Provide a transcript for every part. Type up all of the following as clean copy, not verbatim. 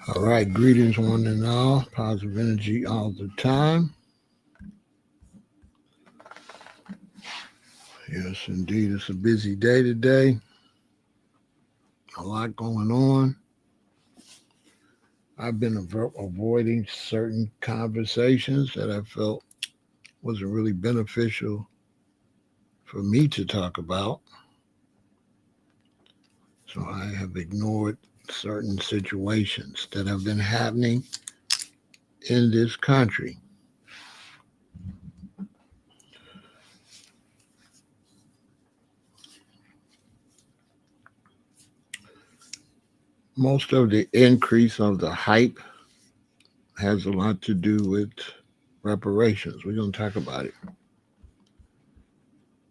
All right, greetings one and all. Positive energy all the time. Yes, indeed, it's a busy day today. A lot going on. I've been avoiding certain conversations that I felt wasn't really beneficial for me to talk about. So I have ignored certain situations that have been happening in this country. Most of the increase of the hype has a lot to do with reparations. We're going to talk about it.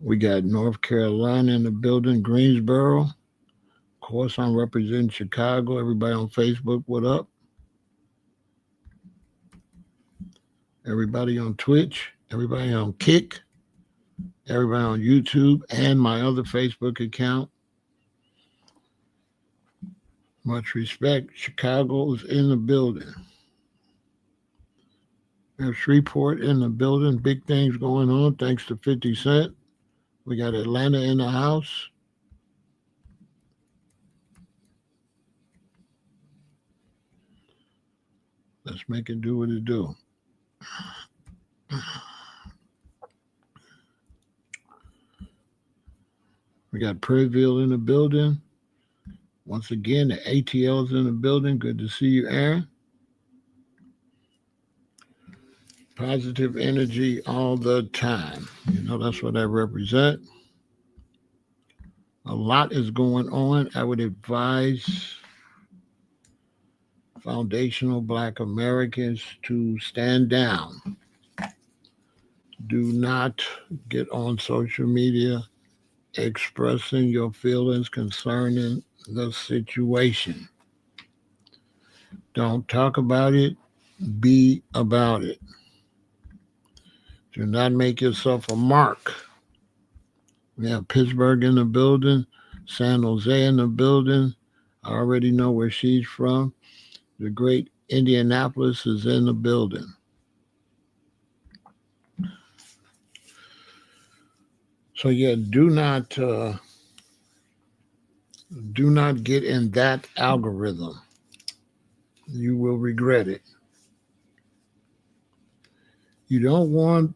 We got North Carolina in the building, Greensboro. Of course, I'm representing Chicago. Everybody on Facebook, what up? Everybody on Twitch, everybody on Kick, everybody on YouTube, and my other Facebook account. Much respect. Chicago is in the building. We have Shreveport in the building. Big things going on thanks to 50 Cent. We got Atlanta in the house. Let's make it do what it do. We got Prairieville in the building. Once again, the ATL's in the building. Good to see you, Aaron. Positive energy all the time. That's what I represent. A lot is going on. I would advise foundational Black Americans to stand down. Do not get on social media expressing your feelings concerning the situation. Don't talk about it. Be about it. Do not make yourself a mark. We have Pittsburgh in the building, San Jose in the building. I already know where she's from. The great Indianapolis is in the building. So yeah, do not get in that algorithm. You will regret it. You don't want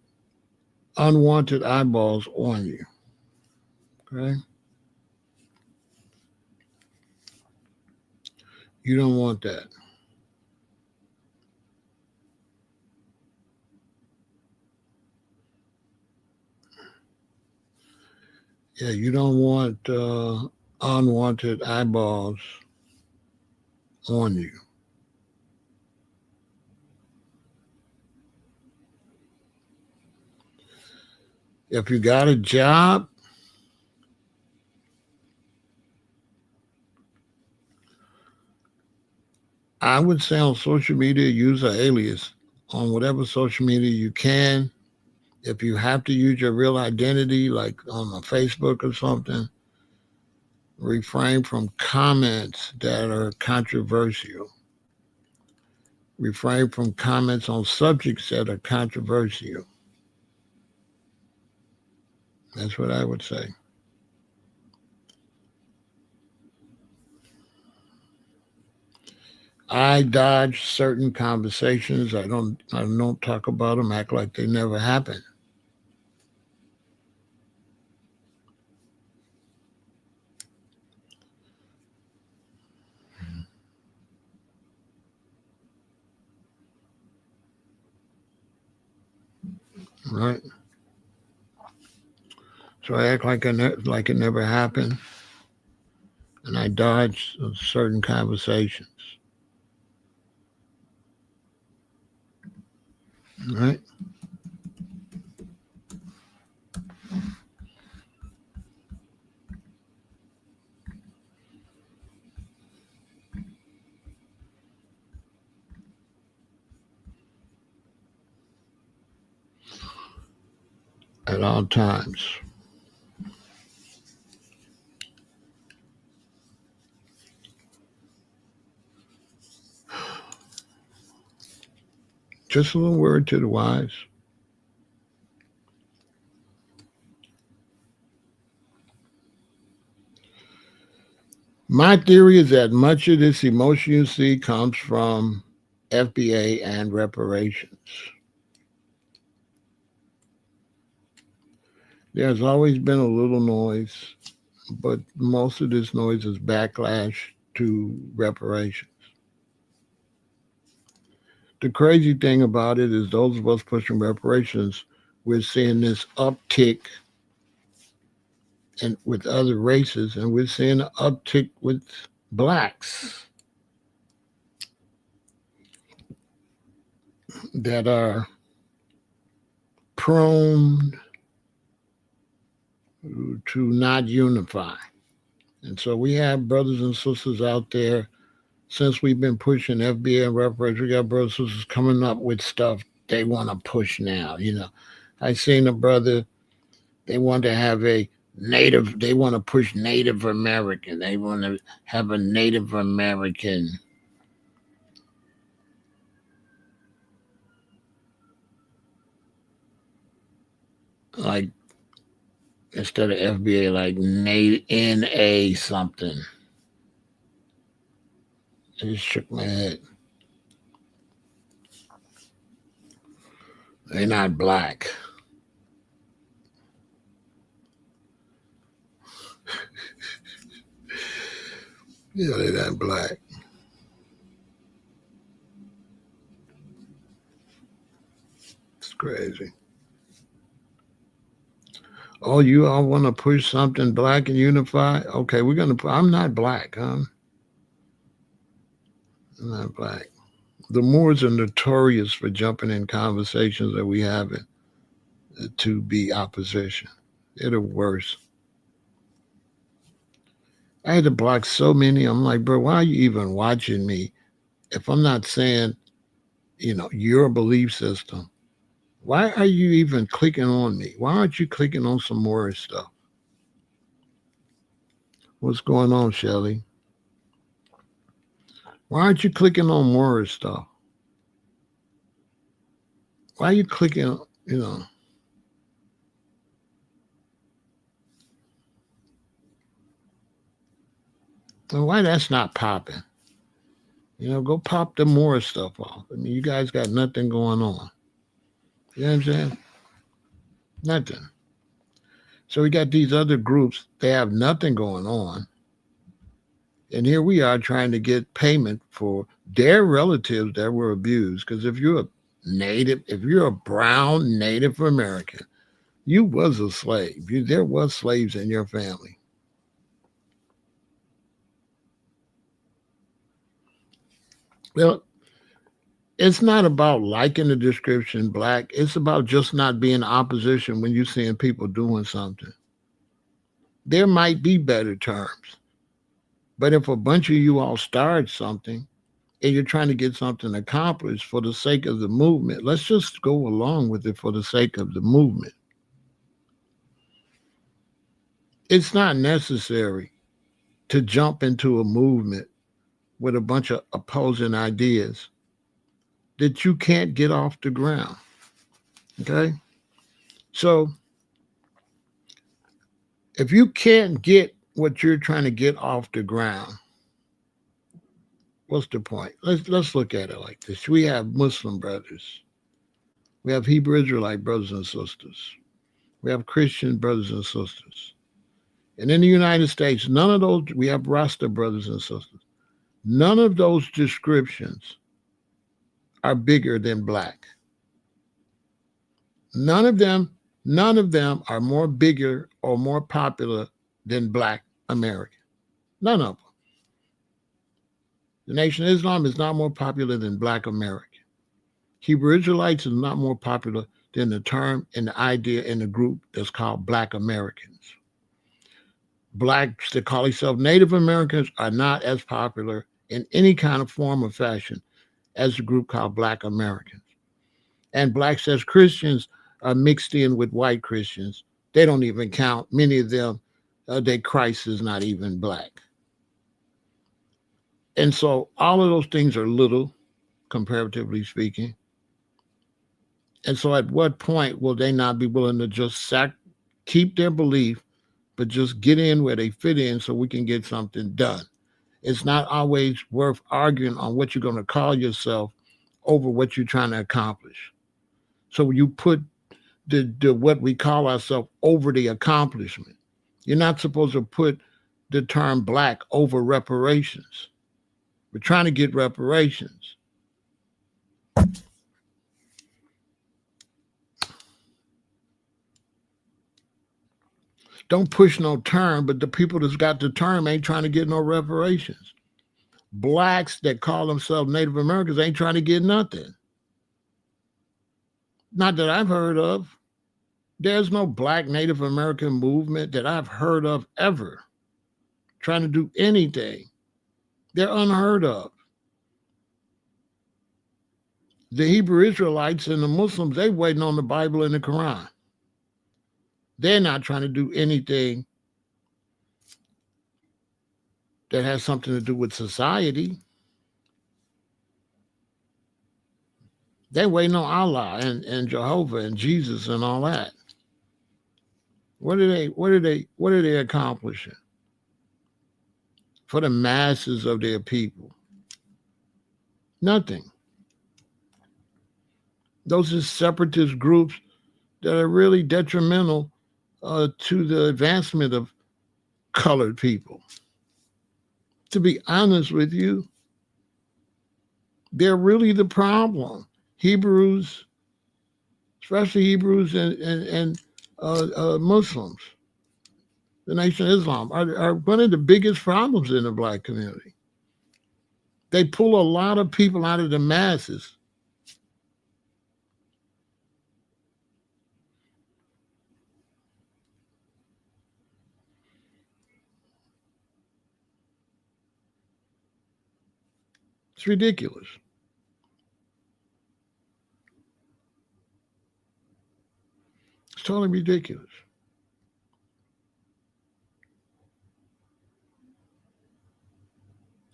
unwanted eyeballs on you. Okay? You don't want that. Yeah, you don't want unwanted eyeballs on you. If you got a job, I would say on social media, use an alias on whatever social media you can. If you have to use your real identity, like on a Facebook or something, refrain from comments that are controversial. Refrain from comments on subjects that are controversial. That's what I would say. I dodge certain conversations. I don't talk about them, act like they never happened. Right? So I act like it never happened, and I dodge certain conversations. Right? At all times. Just a little word to the wise. My theory is that much of this emotion you see comes from FBA and reparations. There's always been a little noise, but most of this noise is backlash to reparations. The crazy thing about it is those of us pushing reparations, we're seeing this uptick and with other races, and we're seeing an uptick with blacks that are prone to not unify. And so we have brothers and sisters out there. Since we've been pushing FBA and reparations, we got brothers and sisters coming up with stuff they want to push now. I seen a brother, they want to have they want to push Native American. They want to have a Native American like instead of FBA, like NA something. I just shook my head. They're not black. Yeah, they're not black. It's crazy. Oh, you all want to push something black and unify? Okay, we're going to. I'm not black. I'm not black. The Moors are notorious for jumping in conversations that we have to be opposition. They're the worst. I had to block so many. I'm like, bro, why are you even watching me? If I'm not saying, your belief system, why are you even clicking on me? Why aren't you clicking on some more stuff? What's going on, Shelly? Why aren't you clicking on more stuff? Why are you clicking, and why that's not popping? Go pop the more stuff off. I mean, you guys got nothing going on. You know what I'm saying? Nothing. So we got these other groups, they have nothing going on. And here we are trying to get payment for their relatives that were abused. Because if you're a brown Native American, you was a slave. There was slaves in your family. Well, it's not about liking the description black. It's about just not being opposition when you're seeing people doing something. There might be better terms. But if a bunch of you all start something and you're trying to get something accomplished for the sake of the movement, let's just go along with it for the sake of the movement. It's not necessary to jump into a movement with a bunch of opposing ideas that you can't get off the ground. Okay? So if you can't get what you're trying to get off the ground, what's the point? Let's look at it like this. We have Muslim brothers. We have Hebrew Israelite brothers and sisters. We have Christian brothers and sisters. And in the United States, none of those, we have Rasta brothers and sisters. None of those descriptions are bigger than black. None of them are more bigger or more popular than black American. None of them. The Nation of Islam is not more popular than black American. Hebrew Israelites is not more popular than the term and the idea in the group that's called black Americans. Blacks that call themselves Native Americans are not as popular in any kind of form or fashion as the group called black Americans. And blacks as Christians are mixed in with white Christians. They don't even count. Many of them, their Christ is not even black. And so all of those things are little, comparatively speaking. And so at what point will they not be willing to just keep their belief, but just get in where they fit in so we can get something done? It's not always worth arguing on what you're going to call yourself over what you're trying to accomplish. So you put the what we call ourselves over the accomplishment. You're not supposed to put the term black over reparations. We're trying to get reparations. Don't push no term, but the people that's got the term ain't trying to get no reparations. Blacks that call themselves Native Americans ain't trying to get nothing. Not that I've heard of. There's no black Native American movement that I've heard of ever trying to do anything. They're unheard of. The Hebrew Israelites and the Muslims, they waiting on the Bible and the Quran. They're not trying to do anything that has something to do with society. They're waiting on Allah and Jehovah and Jesus and all that. What are they accomplishing for the masses of their people? Nothing. Those are separatist groups that are really detrimental to the advancement of colored people. To be honest with you, they're really the problem. Hebrews, especially Hebrews and Muslims, the Nation of Islam, are one of the biggest problems in the black community. They pull a lot of people out of the masses. It's ridiculous. It's totally ridiculous.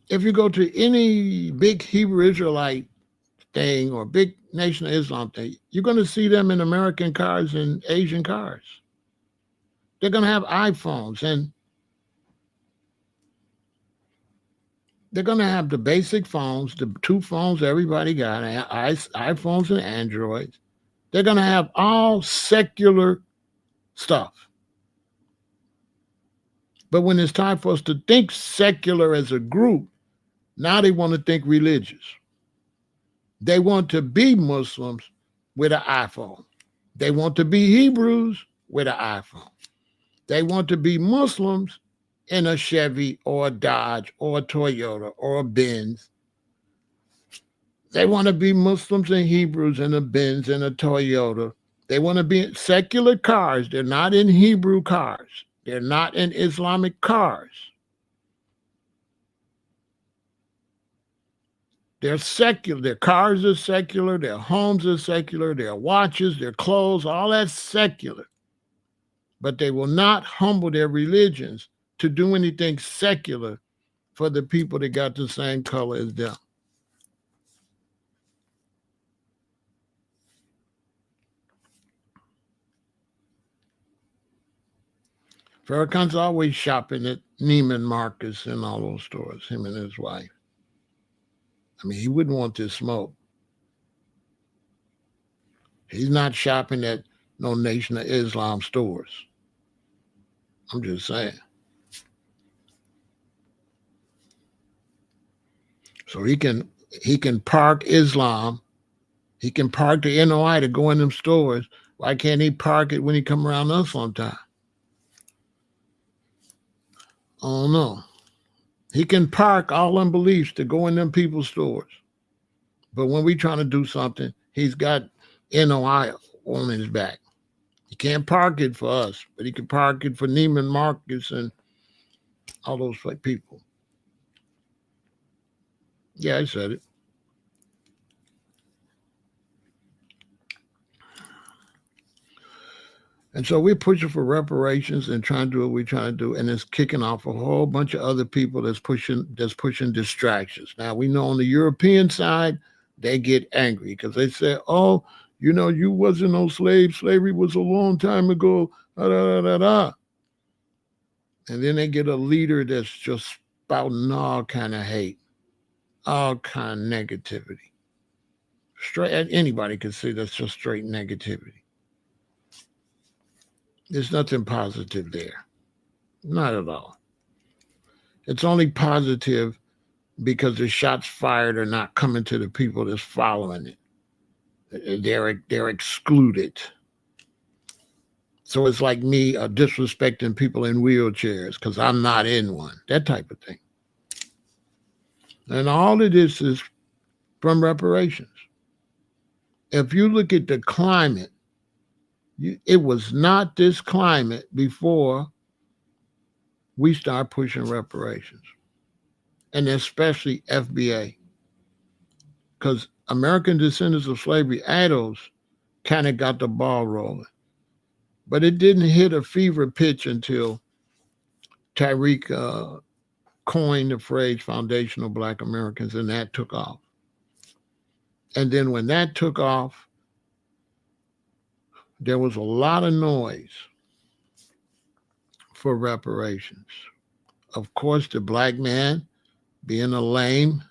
If you go to any big Hebrew Israelite thing or big Nation of Islam thing, you're going to see them in American cars and Asian cars. They're going to have iPhones, and they're going to have the basic phones, the two phones everybody got, iPhones and Androids. They're going to have all secular stuff. But when it's time for us to think secular as a group, now they want to think religious. They want to be Muslims with an iPhone. They want to be Hebrews with an iPhone. They want to be Muslims in a Chevy or a Dodge or a Toyota or a Benz. They want to be Muslims and Hebrews in a Benz and a Toyota. They want to be in secular cars. They're not in Hebrew cars. They're not in Islamic cars. They're secular. Their cars are secular. Their homes are secular. Their watches, their clothes, all that's secular. But they will not humble their religions to do anything secular for the people that got the same color as them. Farrakhan's always shopping at Neiman Marcus and all those stores, him and his wife. I mean, he wouldn't want this smoke. He's not shopping at no Nation of Islam stores. I'm just saying. So he can park Islam. He can park the NOI to go in them stores. Why can't he park it when he come around us sometime? I don't know. He can park all them beliefs to go in them people's stores. But when we trying to do something, he's got NOI on his back. He can't park it for us, but he can park it for Neiman Marcus and all those people. Yeah, I said it. And so we're pushing for reparations and trying to do what we're trying to do, and it's kicking off a whole bunch of other people that's pushing distractions. Now we know on the European side, they get angry because they say, "Oh, You know, you wasn't no slave. Slavery was a long time ago. Da, da, da, da, da. And then they get a leader that's just spouting all kind of hate, all kind of negativity. Straight anybody could see that's just straight negativity. There's nothing positive there. Not at all. It's only positive because the shots fired are not coming to the people that's following it. They're excluded. So it's like me disrespecting people in wheelchairs because I'm not in one. That type of thing. And all of this is from reparations. If you look at the climate, it was not this climate before we start pushing reparations, and especially FBA, because American Descendants of Slavery, ADOS, kind of got the ball rolling. But it didn't hit a fever pitch until Tariq coined the phrase foundational Black Americans, and that took off. And then when that took off, there was a lot of noise for reparations. Of course, the Black man, being a lame,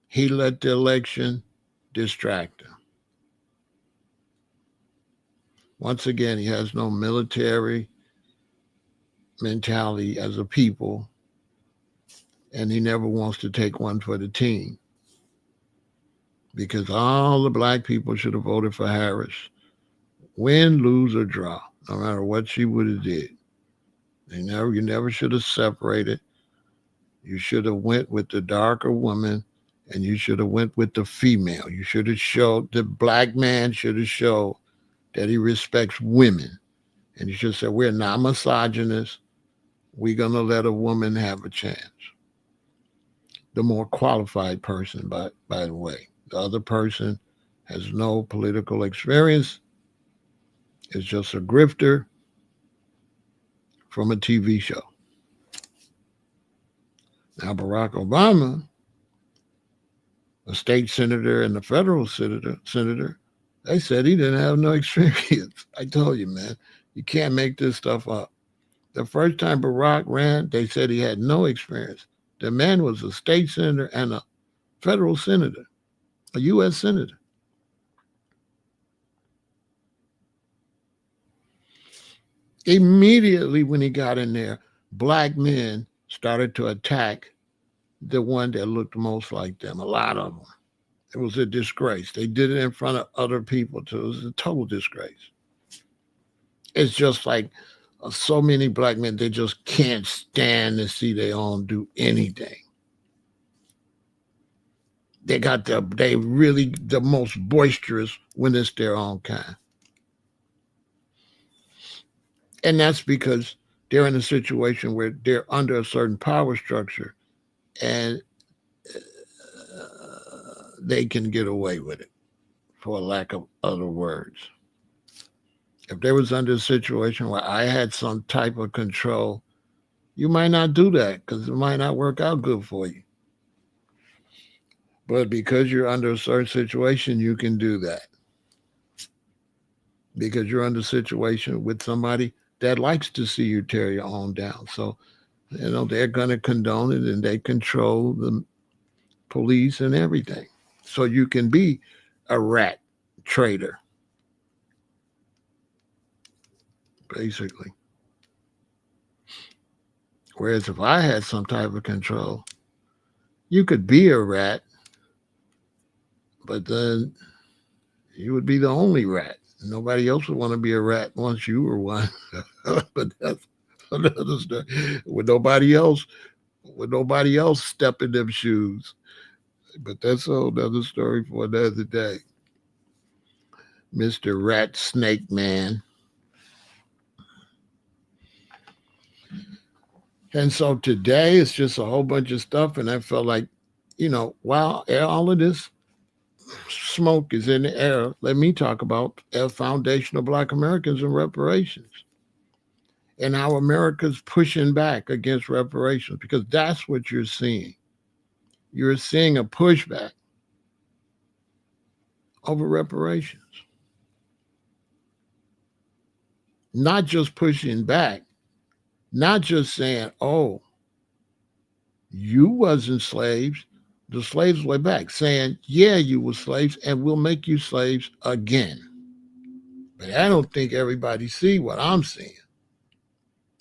he let the election distract him. Once again, he has no military mentality as a people, and he never wants to take one for the team. Because all the Black people should have voted for Harris, win, lose, or draw, no matter what she would have did. You never should have separated. You should have went with the darker woman, and you should have went with the female. You should have showed, the Black man should have showed that he respects women. And you should say, we're not misogynist. We're going to let a woman have a chance. The more qualified person, by the way. The other person has no political experience. Is just a grifter from a TV show. Now, Barack Obama, a state senator and a federal senator, they said he didn't have no experience. I told you, man, you can't make this stuff up. The first time Barack ran, they said he had no experience. The man was a state senator and a federal senator, a U.S. senator. Immediately when he got in there, Black men started to attack the one that looked most like them, a lot of them. It was a disgrace. They did it in front of other people, too. It was a total disgrace. It's just like so many Black men, they just can't stand to see their own do anything. They really the most boisterous when it's their own kind. And that's because they're in a situation where they're under a certain power structure and they can get away with it, for lack of other words. If they was under a situation where I had some type of control, you might not do that because it might not work out good for you. But because you're under a certain situation, you can do that. Because you're under a situation with somebody that likes to see you tear your own down. So, they're going to condone it and they control the police and everything. So you can be a rat trader, basically. Whereas if I had some type of control, you could be a rat, but then you would be the only rat. Nobody else would want to be a rat once you were one. But that's another story. Would nobody else step in them shoes? But that's a whole other story for another day. Mr. Rat Snake Man. And so today it's just a whole bunch of stuff, and I felt like, while all of this smoke is in the air, let me talk about foundational Black Americans and reparations and how America's pushing back against reparations, because that's what you're seeing. You're seeing a pushback over reparations. Not just pushing back, not just saying, oh, you wasn't slaves. The slaves were back, saying, yeah, you were slaves, and we'll make you slaves again. But I don't think everybody see what I'm seeing.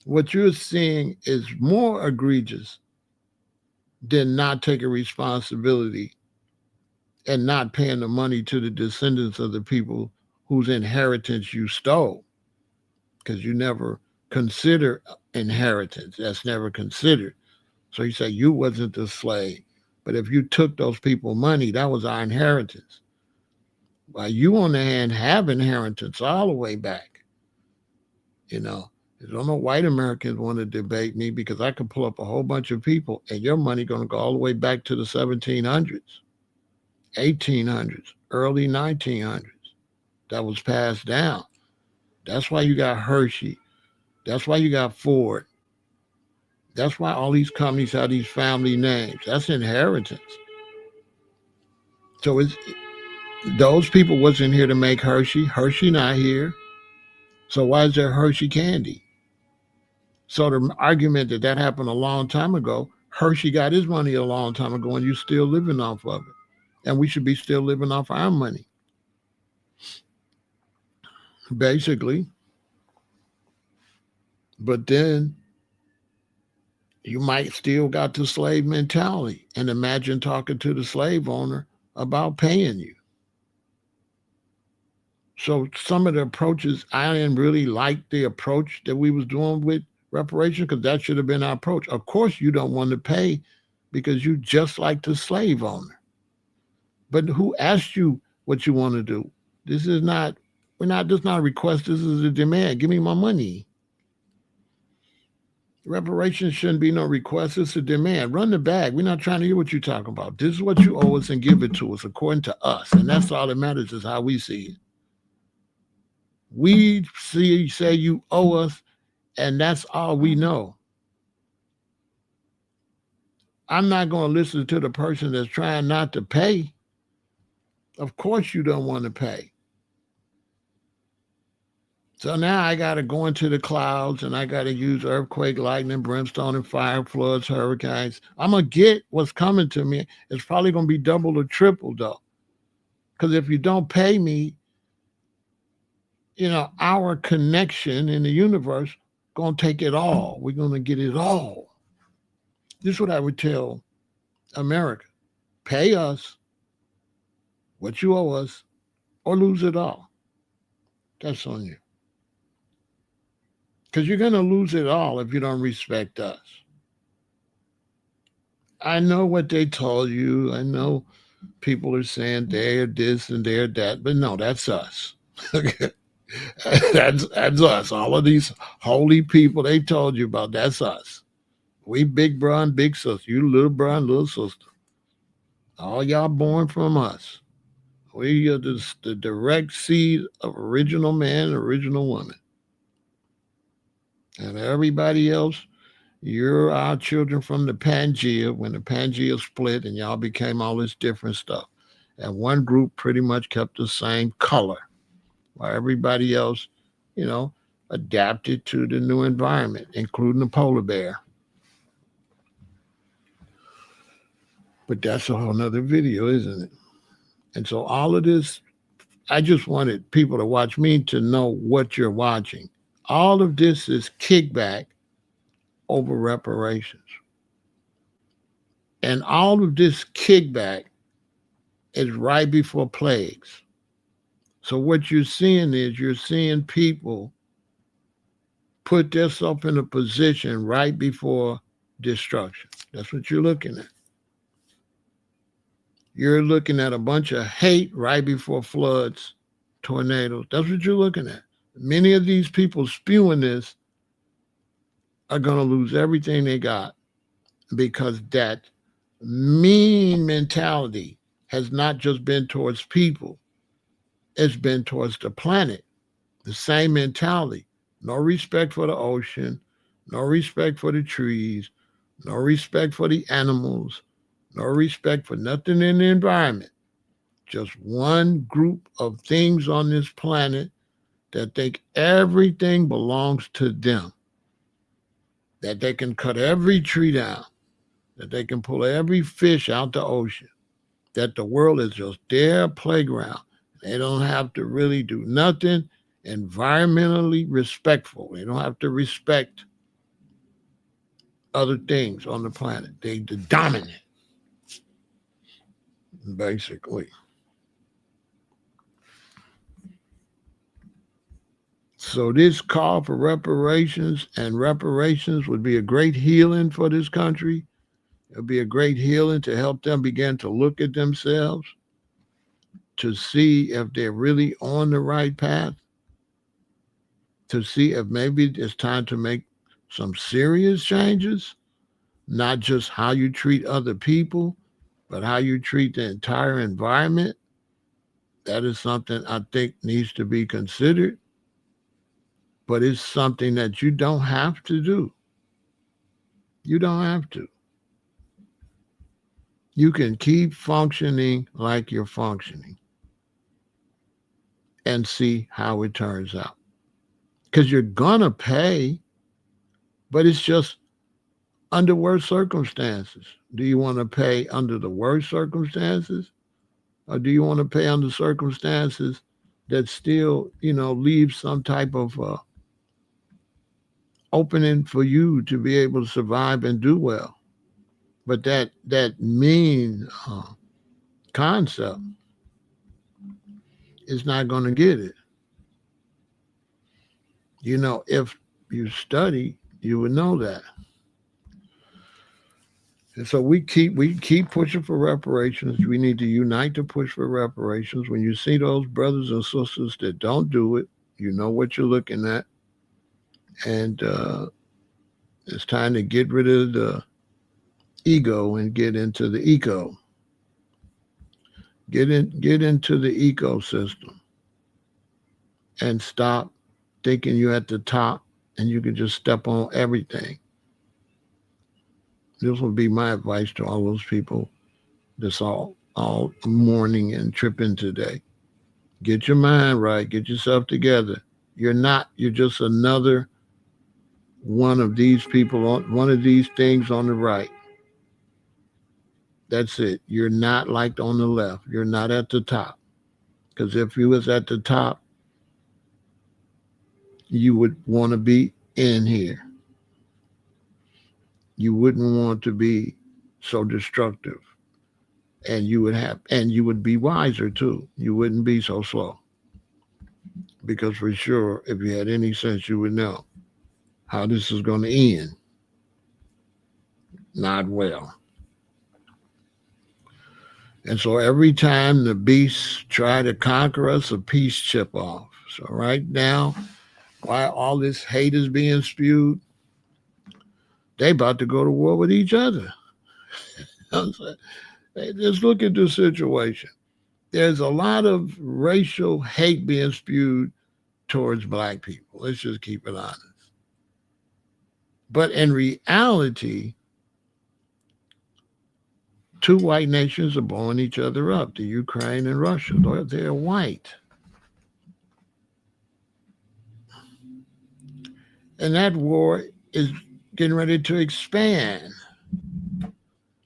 What you're seeing is more egregious than not taking responsibility and not paying the money to the descendants of the people whose inheritance you stole. Because you never consider inheritance. That's never considered. So you say you wasn't the slave. But if you took those people money, that was our inheritance. While you, on the hand, have inheritance all the way back. You know, I don't know white Americans want to debate me because I could pull up a whole bunch of people and your money going to go all the way back to the 1700s, 1800s, early 1900s. That was passed down. That's why you got Hershey. That's why you got Ford. That's why all these companies have these family names. That's inheritance. So it's those people wasn't here to make Hershey. Hershey not here. So why is there Hershey candy? So the argument that that happened a long time ago, Hershey got his money a long time ago, and you're still living off of it, and we should be still living off our money, basically. But then you might still got the slave mentality, and imagine talking to the slave owner about paying you. So some of the approaches, I didn't really like the approach that we was doing with reparation because that should have been our approach. Of course, you don't want to pay because you just like the slave owner. But who asked you what you want to do? This is not, this is not a request, this is a demand. Give me my money. Reparations shouldn't be no request, it's a demand. Run the bag. We're not trying to hear what you're talking about. This is what you owe us and give it to us according to us. And that's all that matters is how we see it. We say you owe us, and that's all we know. I'm not going to listen to the person that's trying not to pay. Of course you don't want to pay. So now I got to go into the clouds and I got to use earthquake, lightning, brimstone, and fire, floods, hurricanes. I'm going to get what's coming to me. It's probably going to be double or triple, though. Because if you don't pay me, our connection in the universe going to take it all. We're going to get it all. This is what I would tell America. Pay us what you owe us or lose it all. That's on you. Because you're going to lose it all if you don't respect us. I know what they told you. I know people are saying they're this and they're that, but no, that's us. that's us. All of these holy people they told you about, that's us. We big bro and big sister. You little bro and little sister. All y'all born from us. We are the direct seed of original man and original woman. And everybody else, you're our children from the Pangea when the Pangea split and y'all became all this different stuff. And one group pretty much kept the same color, while everybody else, adapted to the new environment, including the polar bear. But that's a whole nother video, isn't it? And so all of this, I just wanted people to watch me to know what you're watching. All of this is kickback over reparations. And all of this kickback is right before plagues. So what you're seeing is you're seeing people put themselves in a position right before destruction. That's what you're looking at. You're looking at a bunch of hate right before floods, tornadoes. That's what you're looking at. Many of these people spewing this are going to lose everything they got because that mean mentality has not just been towards people, it's been towards the planet. The same mentality. No respect for the ocean, no respect for the trees, no respect for the animals, no respect for nothing in the environment. just one group of things on this planet that think everything belongs to them, that they can cut every tree down, that they can pull every fish out the ocean, that the world is just their playground. They don't have to really do nothing environmentally respectful. They don't have to respect other things on the planet. They the dominant, basically. So this call for reparations, and reparations would be a great healing for this country. It would be a great healing to help them begin to look at themselves, to see if they're really on the right path, to see if maybe it's time to make some serious changes, not just how you treat other people, but how you treat the entire environment. That is something I think needs to be considered, but it's something that you don't have to do. You don't have to. You can keep functioning like you're functioning and see how it turns out. Because you're going to pay, but it's just under worse circumstances. Do you want to pay under the worst circumstances? Or do you want to pay under circumstances that still, leave some type of opening for you to be able to survive and do well? But that mean concept is not going to get it. If you study, you would know that. And so we keep pushing for reparations. We need to unite to push for reparations. When you see those brothers and sisters that don't do it, you know what you're looking at. And it's time to get rid of the ego and get into the eco. Get into the ecosystem and stop thinking you're at the top and you can just step on everything. This would be my advice to all those people that's all mourning and tripping today. Get your mind right. Get yourself together. You're just another one of these people, one of these things on the right. That's it. You're not like on the left. You're not at the top. Because if you was at the top, you would want to be in here. You wouldn't want to be so destructive. And you would be wiser too. You wouldn't be so slow. Because for sure, if you had any sense, you would know how this is going to end. Not well. And so every time the beasts try to conquer us, a piece chip off. So right now, while all this hate is being spewed, they about to go to war with each other. Just look at the situation. There's a lot of racial hate being spewed towards black people. Let's just keep it honest. But in reality, two white nations are blowing each other up, the Ukraine and Russia. They're white. And that war is getting ready to expand.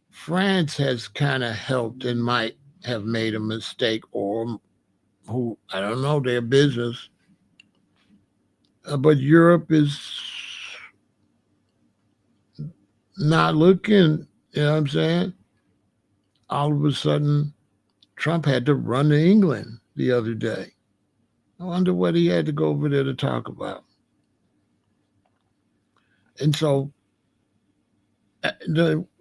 France has kind of helped and might have made a mistake, or who, I don't know, their business. But Europe is not looking, you know what I'm saying? All of a sudden, Trump had to run to England the other day. I wonder what he had to go over there to talk about. And so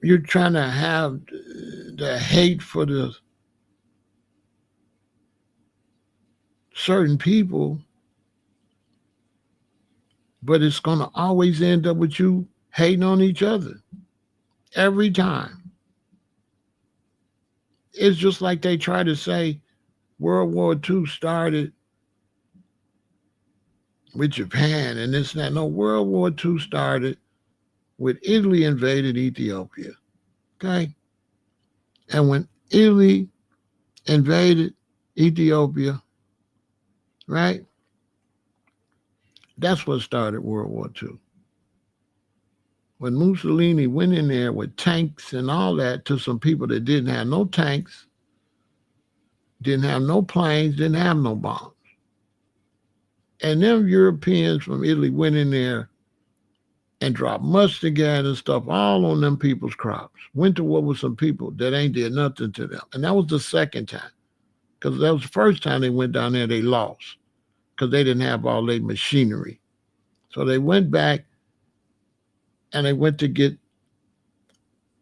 you're trying to have the hate for the certain people, but it's going to always end up with you hating on each other every time. It's just like they try to say World War II started with Japan and this and that. No, World War II started with Italy invaded Ethiopia. Okay? And when Italy invaded Ethiopia, right? That's what started World War II. When Mussolini went in there with tanks and all that to some people that didn't have no tanks, didn't have no planes, didn't have no bombs. And them Europeans from Italy went in there and dropped mustard gas and stuff all on them people's crops. Went to war with some people that ain't did nothing to them. And that was the second time. Because that was the first time they went down there, they lost. Because they didn't have all their machinery. So they went back and they went to get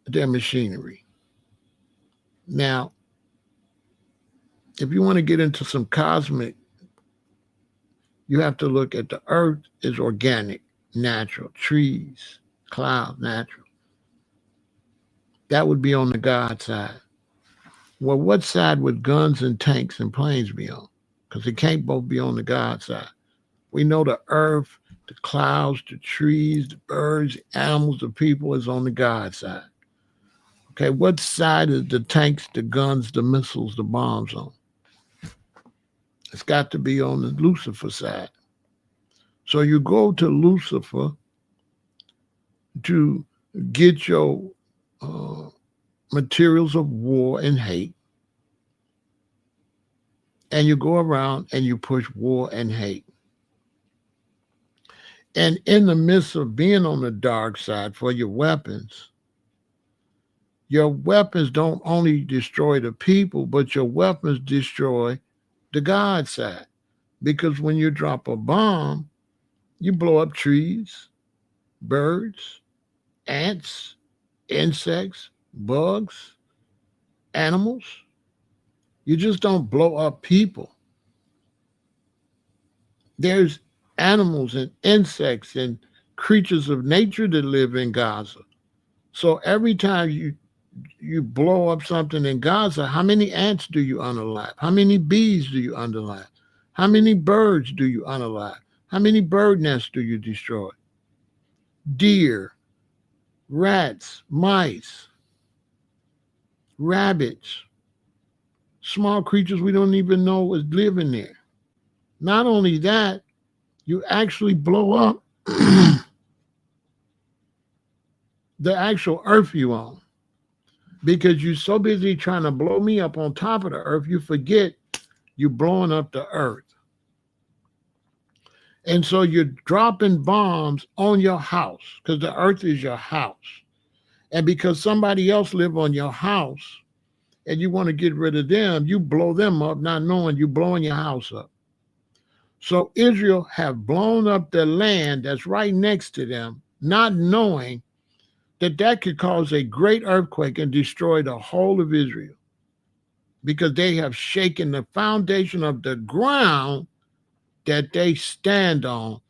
their machinery. Now, if you want to get into some cosmic, you have to look at the earth is organic, natural, trees, clouds, natural. That would be on the God side. Well, what side would guns and tanks and planes be on? Because it can't both be on the God side. We know the earth, the clouds, the trees, the birds, the animals, the people is on the God side. Okay, what side is the tanks, the guns, the missiles, the bombs on? It's got to be on the Lucifer side. So you go to Lucifer to get your materials of war and hate, and you go around and you push war and hate. And in the midst of being on the dark side for your weapons don't only destroy the people, but your weapons destroy the God side. Because when you drop a bomb, you blow up trees, birds, ants, insects, bugs, animals. You just don't blow up people. There's animals and insects and creatures of nature that live in Gaza. So every time you blow up something in Gaza, how many ants do you unalive? How many bees do you unalive? How many birds do you unalive? How many bird nests do you destroy? Deer, rats, mice, rabbits, small creatures we don't even know is living there. Not only that, you actually blow up the actual earth you own. Because you're so busy trying to blow me up on top of the earth, you forget you're blowing up the earth. And so you're dropping bombs on your house because the earth is your house. And because somebody else live on your house and you want to get rid of them, you blow them up, not knowing you're blowing your house up. So Israel have blown up the land that's right next to them, not knowing that could cause a great earthquake and destroy the whole of Israel, because they have shaken the foundation of the ground that they stand on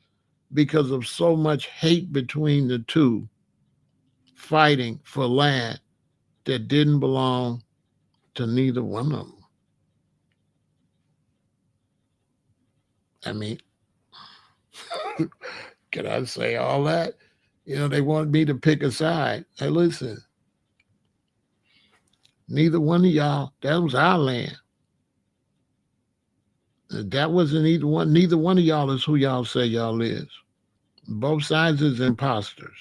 because of so much hate between the two, fighting for land that didn't belong to neither one of them. I mean, can I say all that? You know, they want me to pick a side. Hey, listen, neither one of y'all, that was our land. That wasn't either one. Neither one of y'all is who y'all say y'all is. Both sides is imposters.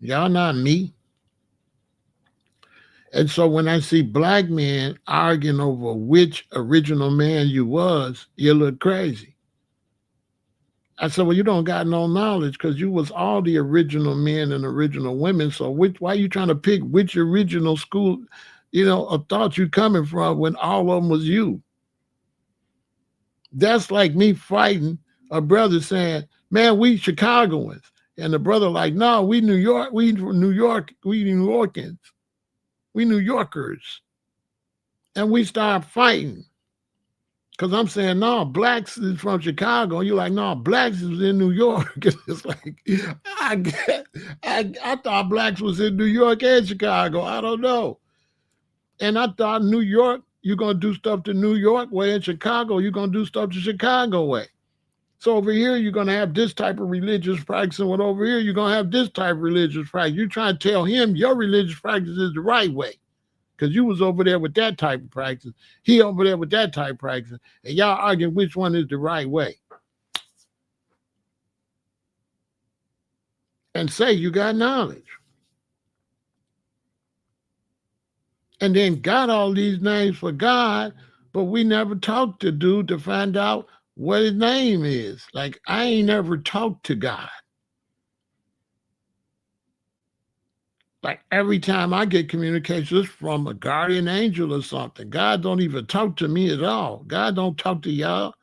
Y'all not me. And so when I see black men arguing over which original man you was, you look crazy. I said, well, you don't got no knowledge because you was all the original men and original women. So why are you trying to pick which original school, of thought you coming from when all of them was you? That's like me fighting a brother saying, man, we Chicagoans. And the brother like, no, we New York, we New York, we New Yorkers. We New Yorkers. And we start fighting. Because I'm saying, no, blacks is from Chicago. You're like, no, blacks is in New York. It's like, I thought blacks was in New York and Chicago. I don't know. And I thought New York, you're going to do stuff the New York way. In Chicago, you're going to do stuff the Chicago way. So over here, you're going to have this type of religious practice. And when over here, you're going to have this type of religious practice. You're trying to tell him your religious practice is the right way. because you was over there with that type of practice. He over there with that type of practice. And y'all arguing which one is the right way. And say you got knowledge. And then got all these names for God, but we never talked to dude to find out what his name is. Like, I ain't never talked to God. Like, every time I get communications from a guardian angel or something, God don't even talk to me at all. God don't talk to y'all.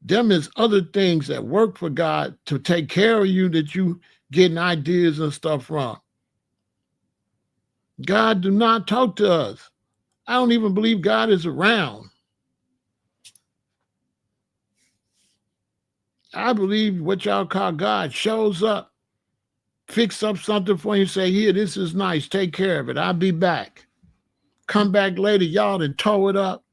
Them is other things that work for God to take care of you that you getting ideas and stuff from. God do not talk to us. I don't even believe God is around. I believe what y'all call God shows up, fix up something for you, say, here, this is nice, take care of it, I'll be back. Come back later, y'all done tow it up.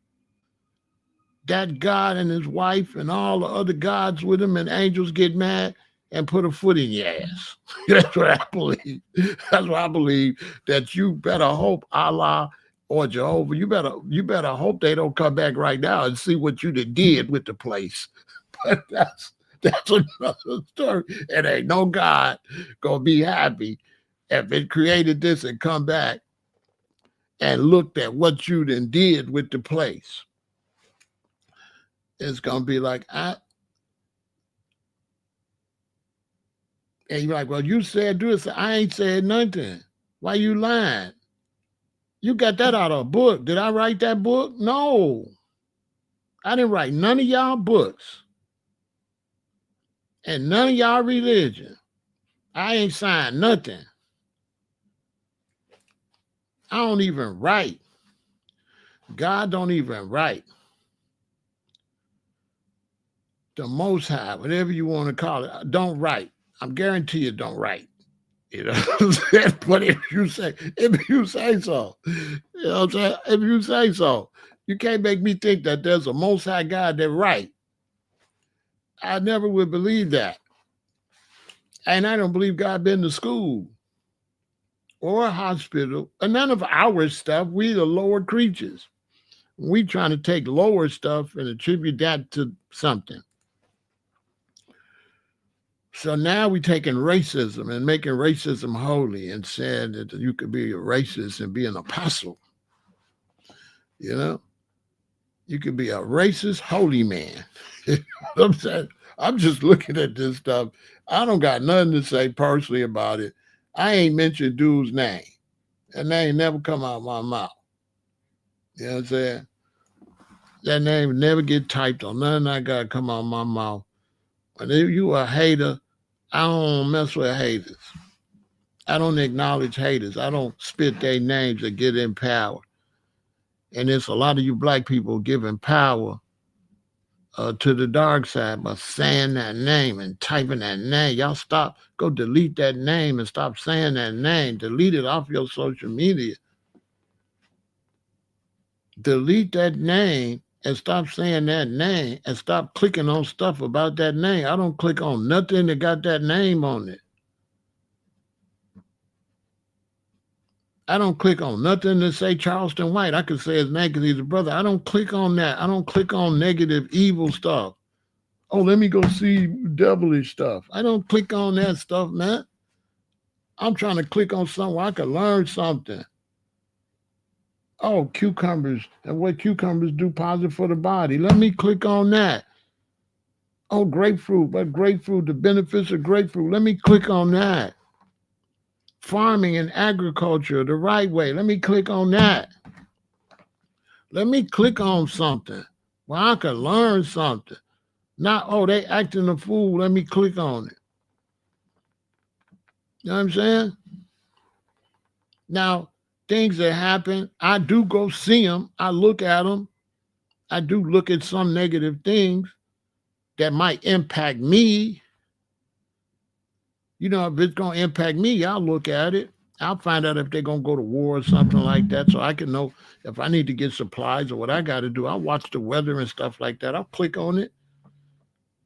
That God and his wife and all the other gods with him and angels get mad and put a foot in your ass. That's what I believe. That's what I believe, that you better hope Allah or Jehovah, you better hope they don't come back right now and see what you did with the place. But that's another story. And ain't no God gonna be happy if it created this and come back and looked at what you did with the place. It's gonna be like, and you're like, well, you said do it. I ain't said nothing. Why you lying? You got that out of a book. Did I write that book? No. I didn't write none of y'all books. And none of y'all religion. I ain't signed nothing. I don't even write. God don't even write. The Most High, whatever you want to call it, don't write. I'm guarantee you don't write. You know, but if you say so, you know what I'm saying? If you say so, you can't make me think that there's a Most High God that write. I never would believe that. And I don't believe God been to school or a hospital, or none of our stuff. We the lower creatures. We trying to take lower stuff and attribute that to something. So now we taking racism and making racism holy and saying that you could be a racist and be an apostle. You know, you could be a racist holy man. You know what I'm saying? I'm just looking at this stuff. I don't got nothing to say personally about it. I ain't mentioned dude's name. That name never come out of my mouth. You know what I'm saying? That name never get typed on. Nothing I got to come out of my mouth. When you a hater, I don't mess with haters. I don't acknowledge haters. I don't spit their names that get in power. And it's a lot of you black people giving power to the dark side by saying that name and typing that name. Y'all stop. Go delete that name and stop saying that name. Delete it off your social media. Delete that name and stop saying that name and stop clicking on stuff about that name. I don't click on nothing that got that name on it. I don't click on nothing that say Charleston White. I could say his name because he's a brother. I don't click on that. I don't click on negative, evil stuff. Oh, let me go see devilish stuff. I don't click on that stuff, man. I'm trying to click on something where I can learn something. Oh, cucumbers and what cucumbers do positive for the body. Let me click on that. Oh, grapefruit, the benefits of grapefruit. Let me click on that. Farming and agriculture the right way. Let me click on that. Let me click on something where I can learn something. Not, oh, they acting a fool. Let me click on it. You know what I'm saying? Now, things that happen, I do go see them. I look at them. I do look at some negative things that might impact me. You know, if it's going to impact me, I'll look at it. I'll find out if they're going to go to war or something like that so I can know if I need to get supplies or what I got to do. I'll watch the weather and stuff like that. I'll click on it.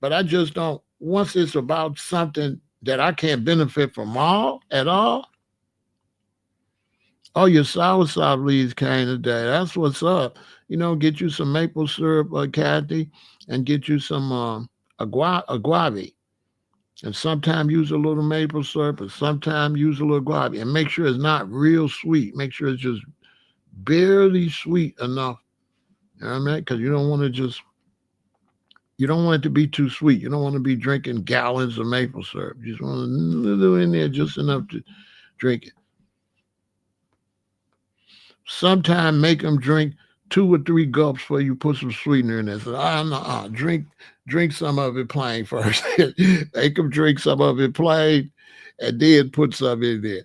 But I just don't, once it's about something that I can't benefit from at all, Oh, your soursop leaves came today. That's what's up. Get you some maple syrup, Kathy, and get you some agave. And sometimes use a little maple syrup, and sometimes use a little guava. And make sure it's not real sweet. Make sure it's just barely sweet enough. You know what I mean? Because you don't want it to be too sweet. You don't want to be drinking gallons of maple syrup. You just want a little in there, just enough to drink it. Sometimes make them drink 2 or 3 gulps before you put some sweetener in there. So, no, drink some of it plain first. Make them drink some of it plain, and then put some in there.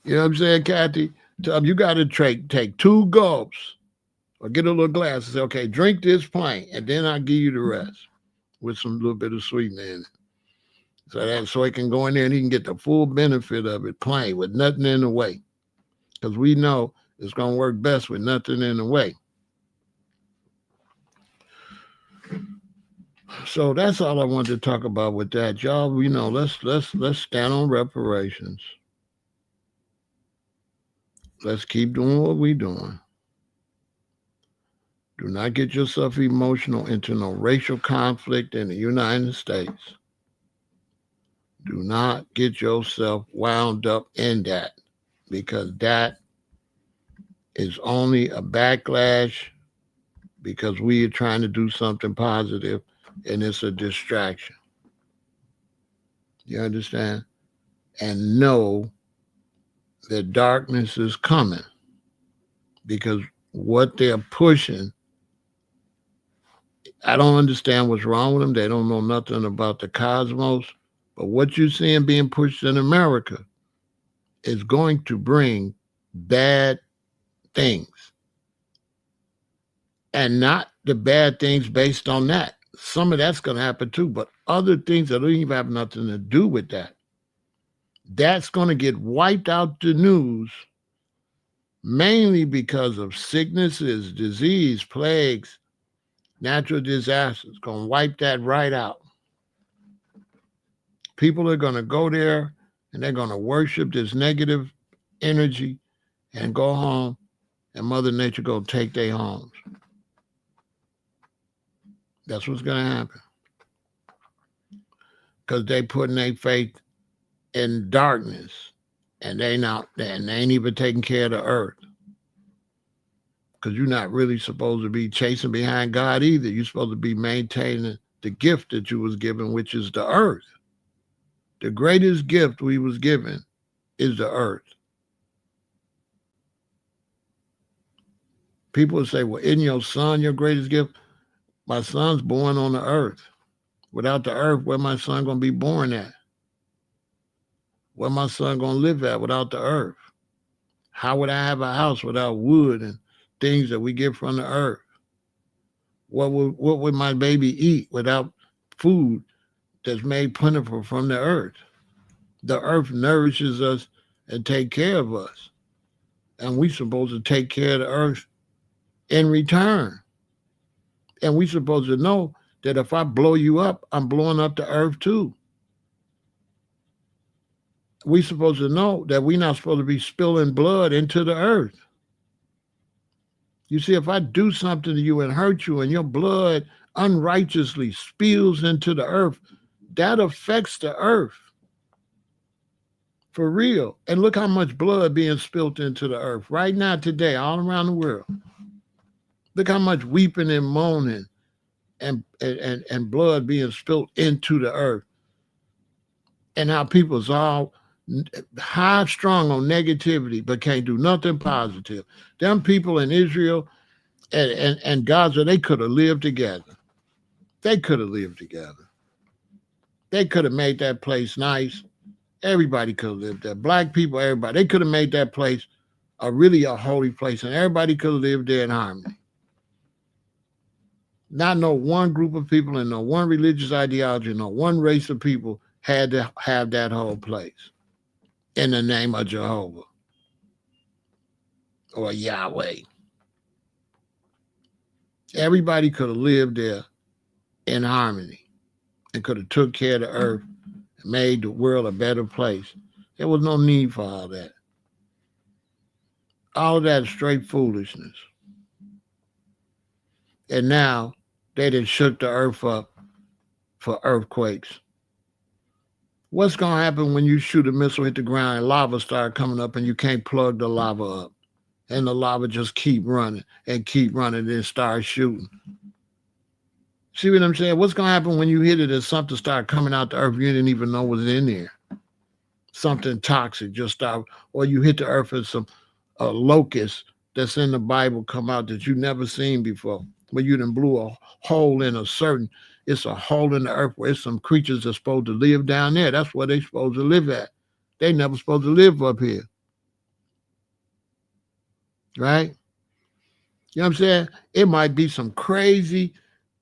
You know what I'm saying, Kathy? You got to take 2 gulps or get a little glass and say, okay, drink this plain, and then I'll give you the rest with some little bit of sweetener in it. So it can go in there and he can get the full benefit of it plain with nothing in the way. Because we know it's going to work best with nothing in the way. So that's all I wanted to talk about with that, y'all. Let's stand on reparations. Let's keep doing what we're doing. Do not get yourself emotional into no racial conflict in the United States. Do not get yourself wound up in that, because that is only a backlash because we are trying to do something positive, and it's a distraction. You understand? And know that darkness is coming, because what they're pushing, I don't understand what's wrong with them. They don't know nothing about the cosmos. But what you're seeing being pushed in America is going to bring bad things. And not the bad things based on that. Some of that's going to happen too, but other things that don't even have nothing to do with that. That's going to get wiped out the news, mainly because of sicknesses, disease, plagues, natural disasters. Going to wipe that right out. People are going to go there and they're going to worship this negative energy and go home, and Mother Nature going to take their homes. That's what's going to happen. Because they putting their faith in darkness, and they ain't even taking care of the earth. Because you're not really supposed to be chasing behind God either. You're supposed to be maintaining the gift that you was given, which is the earth. The greatest gift we was given is the earth. People say, well, isn't your son your greatest gift? My son's born on the earth. Without the earth, where my son going to be born at? Where my son going to live at without the earth? How would I have a house without wood and things that we get from the earth? What would my baby eat without food that's made plentiful from the earth? The earth nourishes us and take care of us. And we're supposed to take care of the earth in return. And we're supposed to know that if I blow you up, I'm blowing up the earth too. We're supposed to know that we're not supposed to be spilling blood into the earth. You see, if I do something to you and hurt you and your blood unrighteously spills into the earth, that affects the earth. For real. And look how much blood being spilled into the earth right now, today, all around the world. Look how much weeping and moaning and blood being spilled into the earth. And how people's all high strong on negativity, but can't do nothing positive. Them people in Israel and Gaza, they could have lived together. They could have lived together. They could have made that place nice. Everybody could have lived there. Black people, everybody. They could have made that place a holy place, and everybody could have lived there in harmony. Not no one group of people and no one religious ideology, no one race of people had to have that whole place in the name of Jehovah or Yahweh. Everybody could have lived there in harmony and could have took care of the earth and made the world a better place There was no need for all that. All of that is straight foolishness. And now they done shook the earth up for earthquakes. What's going to happen when you shoot a missile, hit the ground, and lava start coming up and you can't plug the lava up? And the lava just keep running, then start shooting. See what I'm saying? What's going to happen when you hit it and something start coming out the earth you didn't even know was in there? Something toxic just start, or you hit the earth and some locust that's in the Bible come out that you never seen before. Where you done blew a hole in it's a hole in the earth where some creatures are supposed to live down there. That's where they supposed to live at. They never supposed to live up here. Right? You know what I'm saying? It might be some crazy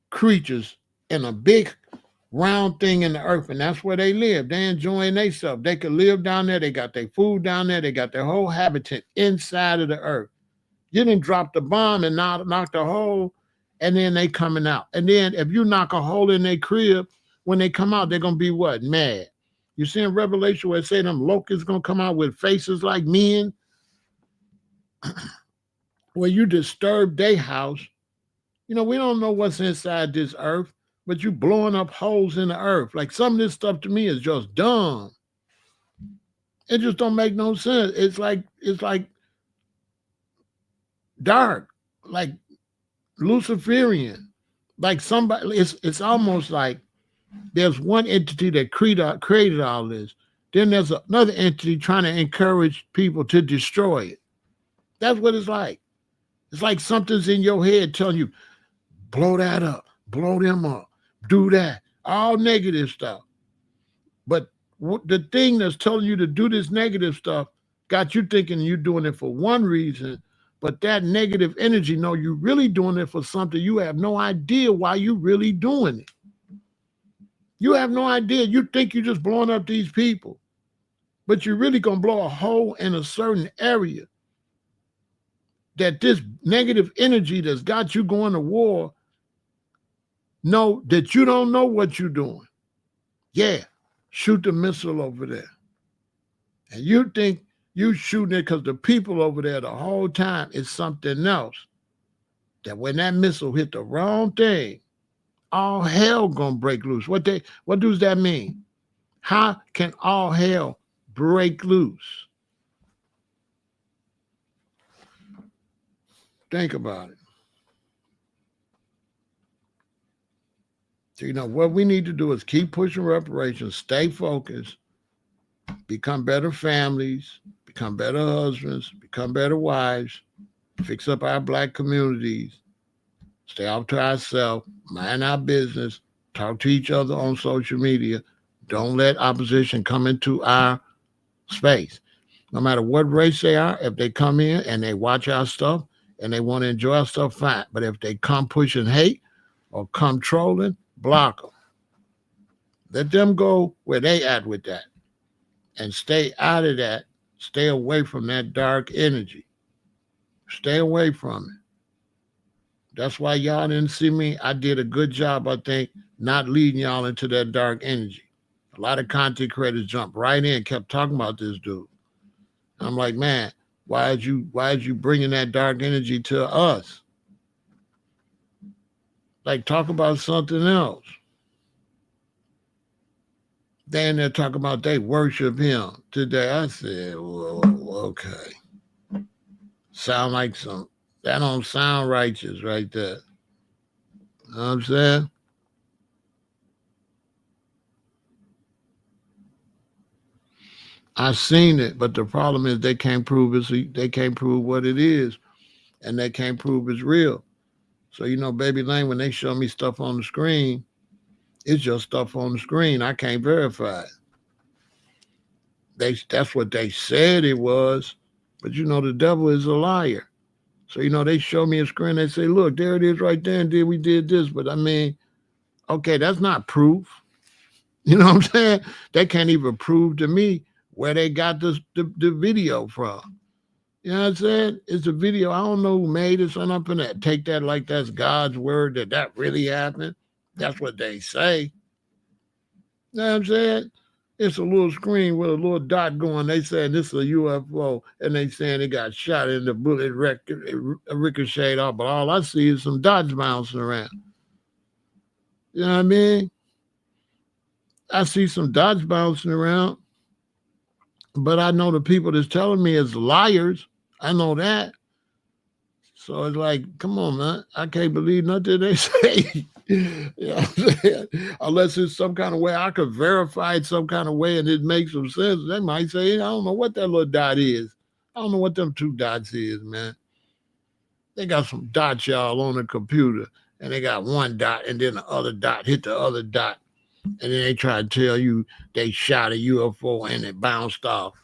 creatures in a big round thing in the earth, and that's where they live. They enjoying themselves. They could live down there. They got their food down there. They got their whole habitat inside of the earth. You didn't drop the bomb and knock the hole, and then they coming out. And then if you knock a hole in their crib, when they come out, they're going to be what? Mad. You see in Revelation where it say them locusts going to come out with faces like men? Where you disturb their house. You know, we don't know what's inside this earth, but you blowing up holes in the earth. Like some of this stuff to me is just dumb. It just don't make no sense. It's like dark, like Luciferian, like somebody. It's almost like there's one entity that created all this. Then there's another entity trying to encourage people to destroy it. That's what it's like. It's like something's in your head telling you, blow that up, blow them up, do that, all negative stuff. But the thing that's telling you to do this negative stuff got you thinking you're doing it for one reason, but that negative energy, no, you're really doing it for something. You have no idea why you're really doing it. You have no idea. You think you're just blowing up these people, but you're really going to blow a hole in a certain area. That this negative energy that's got you going to war, know that you don't know what you're doing. Yeah, shoot the missile over there. And you think you shooting it because the people over there the whole time is something else. That when that missile hit the wrong thing, all hell gonna break loose. What does that mean? How can all hell break loose? Think about it. So, you know, what we need to do is keep pushing reparations, stay focused, become better families, become better husbands, become better wives, fix up our Black communities, stay off to ourselves, mind our business, talk to each other on social media. Don't let opposition come into our space. No matter what race they are, if they come in and they watch our stuff, and they want to enjoy our stuff, fine. But if they come pushing hate or come trolling, block them. Let them go where they at with that. And stay out of that. Stay away from that dark energy. Stay away from it. That's why y'all didn't see me. I did a good job, I think, not leading y'all into that dark energy. A lot of content creators jumped right in, kept talking about this dude. I'm like, man, why is you bringing that dark energy to us? Like, talk about something else. Then they're talking about they worship him today. I said, whoa, okay. Sound like that don't sound righteous right there. You know what I'm saying? I seen it, but the problem is they can't prove what it is, and they can't prove it's real. So, you know, Baby Lane, when they show me stuff on the screen, it's just stuff on the screen. I can't verify it. That's what they said it was, but you know, the devil is a liar. So, you know, they show me a screen, they say, look, there it is right there, and we did this. But I mean, okay, that's not proof. You know what I'm saying? They can't even prove to me where they got the video from. You know what I'm saying? It's a video. I don't know who made it, so I'm not going to take that like that's God's word that really happened. That's what they say. You know what I'm saying? It's a little screen with a little dot going. They saying this is a UFO, and they saying it got shot and the bullet ricocheted off. But all I see is some dots bouncing around. You know what I mean? I see some dots bouncing around, but I know the people that's telling me is liars. I know that. So it's like, come on, man. I can't believe nothing they say. You know what I'm saying? Unless it's some kind of way I could verify it some kind of way and it makes some sense. They might say, I don't know what that little dot is. I don't know what them two dots is, man. They got some dots, y'all, on the computer. And they got one dot and then the other dot hit the other dot. And then they try to tell you they shot a UFO and it bounced off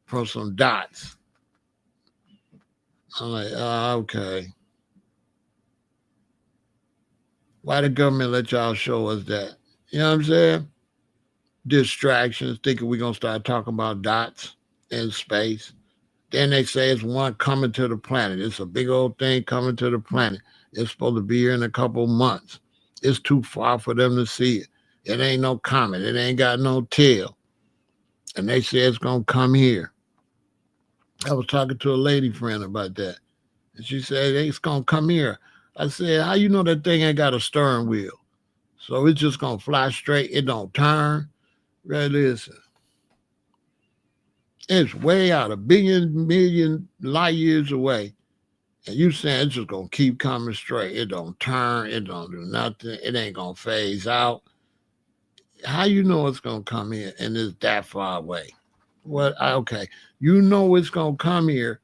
from some dots. I'm like, okay. Why the government let y'all show us that? You know what I'm saying? Distractions, thinking we're going to start talking about dots in space. Then they say it's one coming to the planet. It's a big old thing coming to the planet. It's supposed to be here in a couple months. It's too far for them to see it. It ain't no comet. It ain't got no tail. And they say it's going to come here. I was talking to a lady friend about that. And she said, it's going to come here. I said, how you know that thing ain't got a steering wheel? So it's just going to fly straight. It don't turn. Right, listen. It's way out, a billion, million light years away. And you saying it's just going to keep coming straight. It don't turn. It don't do nothing. It ain't going to phase out. How you know it's going to come here and it's that far away? What? Okay. You know it's going to come here,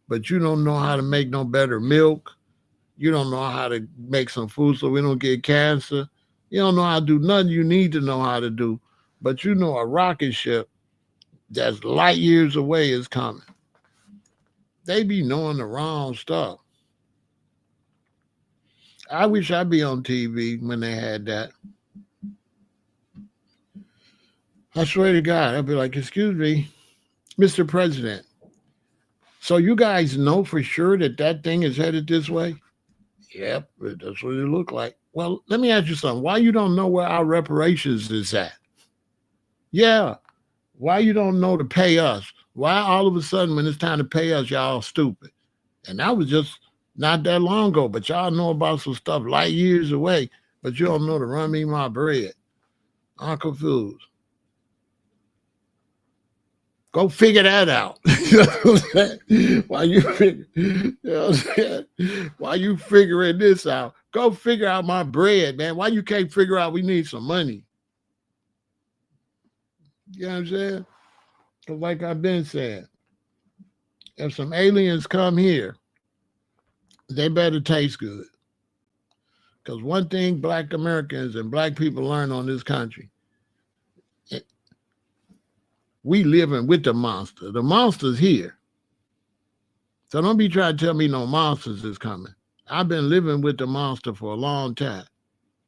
but you don't know how to make no better milk. You don't know how to make some food so we don't get cancer. You don't know how to do nothing you need to know how to do. But you know a rocket ship that's light years away is coming. They be knowing the wrong stuff. I wish I'd be on TV when they had that. I swear to God, I'd be like, excuse me, Mr. President. So you guys know for sure that that thing is headed this way? Yep, that's what it looked like. Well, let me ask you something. Why you don't know where our reparations is at? Yeah. Why you don't know to pay us? Why all of a sudden when it's time to pay us, y'all stupid? And that was just not that long ago, but y'all know about some stuff light years away, but you don't know to run me my bread. I'm confused. Go figure that out. You know what I'm saying? While you figuring this out, go figure out my bread, man. Why you can't figure out we need some money? You know what I'm saying? Because like I've been saying, if some aliens come here, they better taste good. Because one thing black Americans and black people learn on this country, we living with the monster. The monster's here. So don't be trying to tell me no monsters is coming. I've been living with the monster for a long time.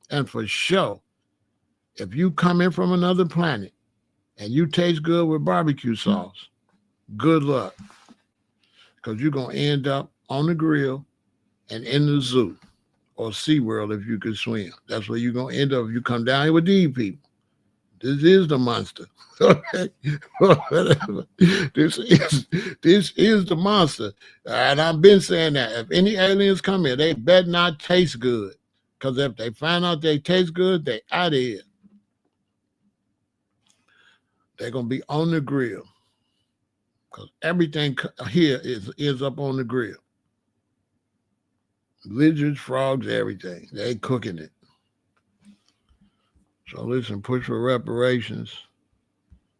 And for sure, if you come in from another planet and you taste good with barbecue sauce, good luck. Because you're going to end up on the grill and in the zoo or SeaWorld if you could swim. That's where you're going to end up if you come down here with these people. This is the monster. Okay? This is the monster. And I've been saying that. If any aliens come here, they better not taste good. Because if they find out they taste good, they out of here. They're going to be on the grill. Because everything here is up on the grill. Lizards, frogs, everything. They cooking it. So listen, push for reparations.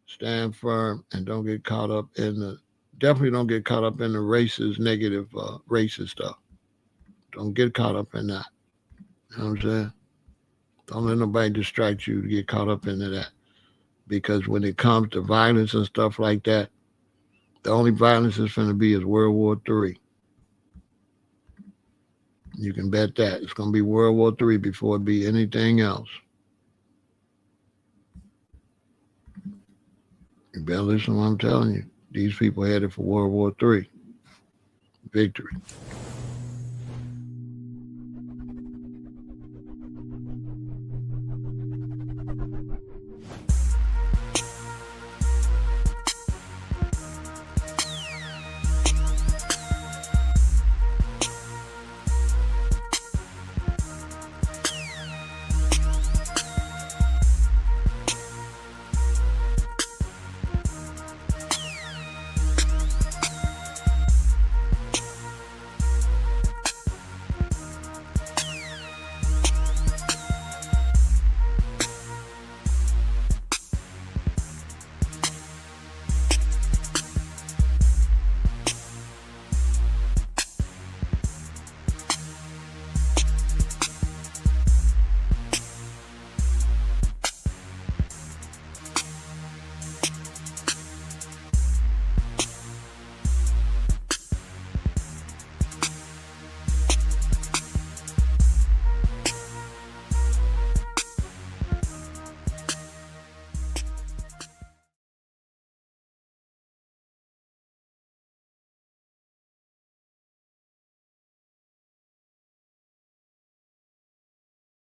Stand firm and don't get caught up in definitely don't get caught up in the racist, negative, racist stuff. Don't get caught up in that. You know what I'm saying? Don't let nobody distract you to get caught up into that. Because when it comes to violence and stuff like that, the only violence that's going to be is World War III. You can bet that. It's going to be World War III before it be anything else. You better listen to what I'm telling you. These people headed for World War III. Victory.